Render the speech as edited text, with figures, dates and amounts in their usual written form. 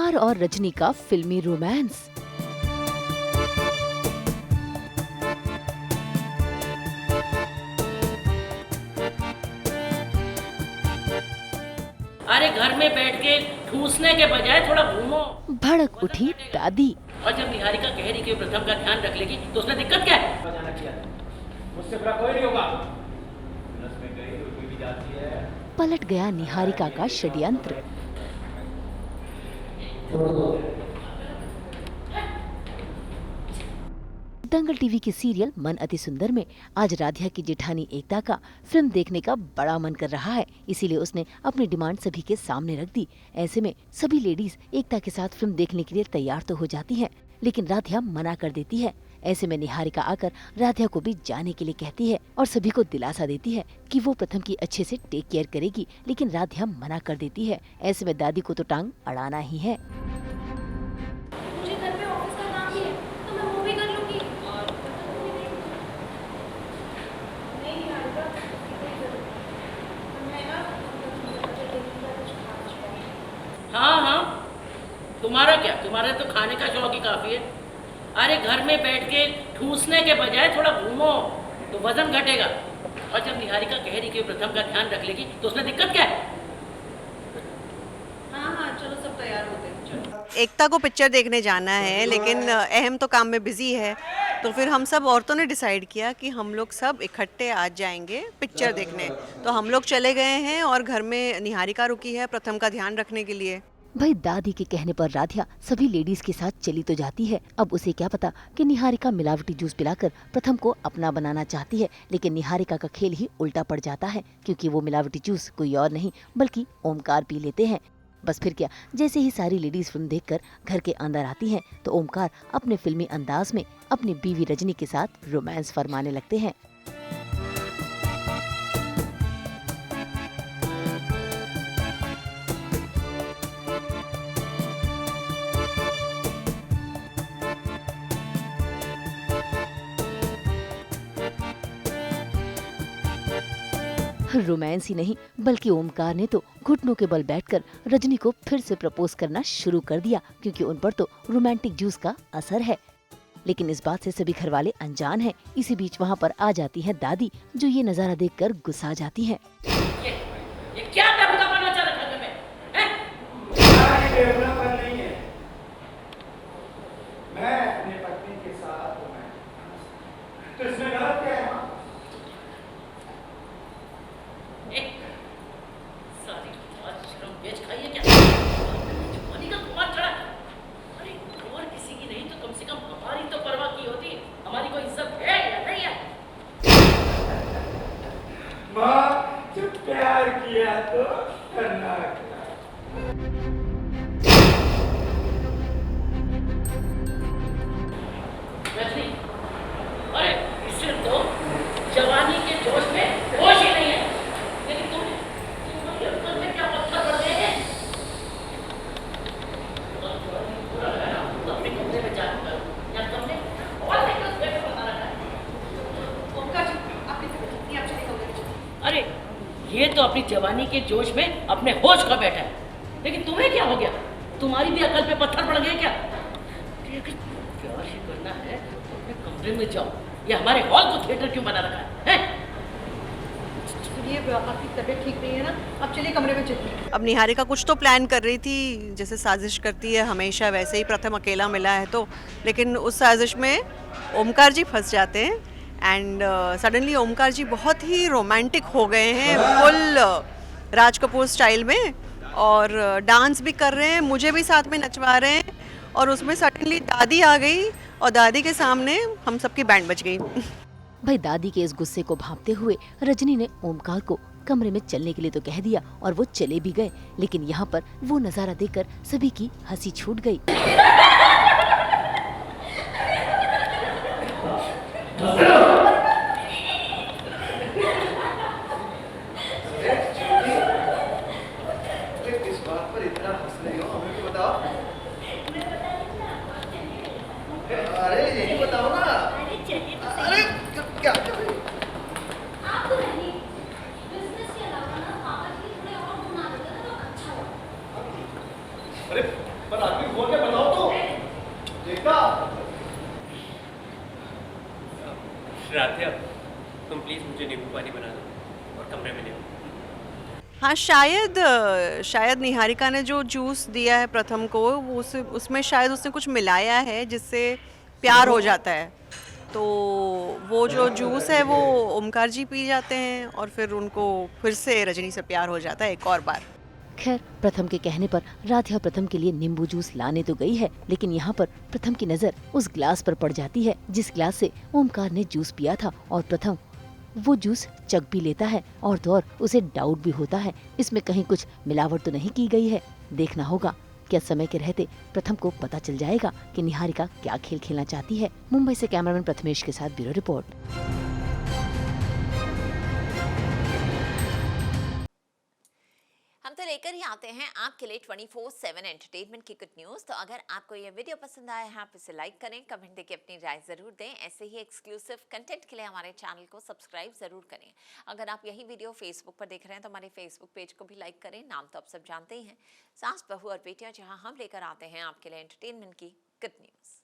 ओमकार और रजनी का फिल्मी रोमांस। अरे घर में बैठ के ठूसने के बजाय थोड़ा घूमो। भड़क उठी दादी। और जब निहारिका कह रही कि प्रथम का ध्यान रख लेगी तो उसमें दिक्कत क्या है? मुझसे बड़ा कोई नहीं होगा। नस में गई कोई भी जाती है। पलट गया निहारिका का षड्यंत्र। दंगल टीवी के सीरियल मन अति सुंदर में आज राधिया की जेठानी एकता का फिल्म देखने का बड़ा मन कर रहा है, इसीलिए उसने अपनी डिमांड सभी के सामने रख दी। ऐसे में सभी लेडीज एकता के साथ फिल्म देखने के लिए तैयार तो हो जाती हैं, लेकिन राधिया मना कर देती है। ऐसे में निहारिका आकर राधिया को भी जाने के लिए कहती है और सभी को दिलासा देती है कि वो प्रथम की अच्छे से टेक केयर करेगी, लेकिन राधिया मना कर देती है। ऐसे में दादी को तो टांग अड़ाना ही है। मुझे घर में ऑफिस का काम भी है तो मैं वो भी कर लूंगी। और नहीं निहारिका, मैं ना हाँ हाँ, तुम्हारा क्या, तुम्हारे तो खाने का शौक ही काफी है। अरे घर में बैठ के ठूसने के बजाय थोड़ा घूमो तो वजन घटेगा। और जब निहारिका कह रही कि प्रथम का ध्यान रख लेगी तो उसमें दिक्कत क्या है? हाँ हाँ चलो सब तैयार होते हैं, चलो। एकता को पिक्चर देखने जाना है, लेकिन अहम तो काम में बिजी है, तो फिर हम सब औरतों ने डिसाइड किया कि हम लोग सब इकट्ठे आज जाएंगे पिक्चर देखने। तो हम लोग चले गए हैं और घर में निहारिका रुकी है प्रथम का ध्यान रखने के लिए। भाई दादी के कहने पर राधिया सभी लेडीज के साथ चली तो जाती है। अब उसे क्या पता कि निहारिका मिलावटी जूस पिलाकर प्रथम को अपना बनाना चाहती है, लेकिन निहारिका का खेल ही उल्टा पड़ जाता है, क्योंकि वो मिलावटी जूस कोई और नहीं बल्कि ओमकार पी लेते हैं। बस फिर क्या, जैसे ही सारी लेडीज फिल्म देखकर घर के अंदर आती हैं, तो ओमकार अपने फिल्मी अंदाज में अपनी बीवी रजनी के साथ रोमांस फरमाने लगते हैं। रोमांस ही नहीं बल्कि ओमकार ने तो घुटनों के बल बैठकर रजनी को फिर से प्रपोज करना शुरू कर दिया, क्योंकि उन पर तो रोमांटिक जूस का असर है। लेकिन इस बात से सभी घरवाले अनजान हैं। इसी बीच वहाँ पर आ जाती हैं दादी, जो ये नजारा देखकर गुस्सा जाती हैं। ये क्या बेहुदापना चल रहा है घर में? हैं? बेहुदापन नहीं है। मैं अपने पत्नी के साथ हूँ, तो इसमें गलत क्या है? सारी बात शर्म बेच खाई है क्या? जवानी का खुमार चढ़ा। अरे और किसी की नहीं तो कम से कम हमारी तो परवाह की होती। हमारी कोई इज्जत है या नहीं है? माँ, जब प्यार किया तो करना क्या? रजनी, अरे इससे तो जवानी के जोश में होश ही नहीं है। लेकिन तुम्हारी अक्ल में क्या पत्थर पड़ गए हैं? पूरा है ना, अपने कमरे में जाकर या कमरे और देखकर तुम्हें पता लगा है। ओमकार जी, आपने फिक्र नहीं, आप चले कमरे में चलिए। अरे ये तो अपनी जवानी के जोश में अपने होश खो बैठा है, लेकिन तुम्हें क्या हो गया? तुम्हारी भी अकल पे पत्थर पड़ गए क्या? प्यार ही करना है तो अपने कमरे में जाओ। ये हमारे हॉल को थिएटर क्यों बना रखा है? चलिए, आपकी तबीयत ठीक नहीं है ना, आप चलिए कमरे में चलिए। अब निहारिका कुछ तो प्लान कर रही थी, जैसे साजिश करती है हमेशा, वैसे ही प्रथम अकेला मिला है तो, लेकिन उस साजिश में ओमकार जी फंस जाते हैं। एंड सडनली ओमकार जी बहुत ही रोमांटिक हो गए हैं, फुल राज कपूर स्टाइल में, और डांस भी कर रहे हैं, मुझे भी साथ में नचवा रहे हैं। और उसमें सडनली दादी आ गई और दादी के सामने हम सबकी बैंड बज गई। भाई दादी के इस गुस्से को भांपते हुए रजनी ने ओमकार को कमरे में चलने के लिए तो कह दिया और वो चले भी गए, लेकिन यहाँ पर वो नजारा देखकर सभी की हंसी छूट गई। किस बात पर इतना हंस रही हो, हमें भी बताओ। अरे यही बताओ ना। अरे क्या कर रही हो? आपको नहीं, बिजनेस के अलावा ना पापा की थोड़े और गुण आ जाते हैं तो अच्छा हो। अरे पर आदमी राधिया, तुम प्लीज़ मुझे नींबू पानी बना दो और कमरे में ले आओ। हाँ, शायद निहारिका ने जो जूस दिया है प्रथम को, वो उसमें शायद उसने कुछ मिलाया है जिससे प्यार हो जाता है। तो वो जो जूस है वो ओमकार जी पी जाते हैं और फिर उनको फिर से रजनी से प्यार हो जाता है एक और बार। खैर, प्रथम के कहने पर राधिया प्रथम के लिए नींबू जूस लाने तो गई है, लेकिन यहाँ पर प्रथम की नजर उस गिलास पर पड़ जाती है जिस गिलास से ओमकार ने जूस पिया था, और प्रथम वो जूस चख भी लेता है और तो और उसे डाउट भी होता है इसमें कहीं कुछ मिलावट तो नहीं की गई है। देखना होगा क्या समय के रहते प्रथम को पता चल जाएगा कि निहारिका क्या खेल खेलना चाहती है। मुंबई से कैमरामैन प्रथमेश के साथ ब्यूरो रिपोर्ट। हम तो लेकर ही आते हैं आपके लिए 24/7 एंटरटेनमेंट की कुछ न्यूज़। तो अगर आपको ये वीडियो पसंद आया है आप इसे लाइक करें, कमेंट देके अपनी राय ज़रूर दें। ऐसे ही एक्सक्लूसिव कंटेंट के लिए हमारे चैनल को सब्सक्राइब ज़रूर करें। अगर आप यही वीडियो फेसबुक पर देख रहे हैं तो हमारे फेसबुक पेज को भी लाइक करें। नाम तो आप सब जानते ही हैं, सास बहू और बेटियां, जहां हम लेकर आते हैं आपके लिए एंटरटेनमेंट की गुड न्यूज़।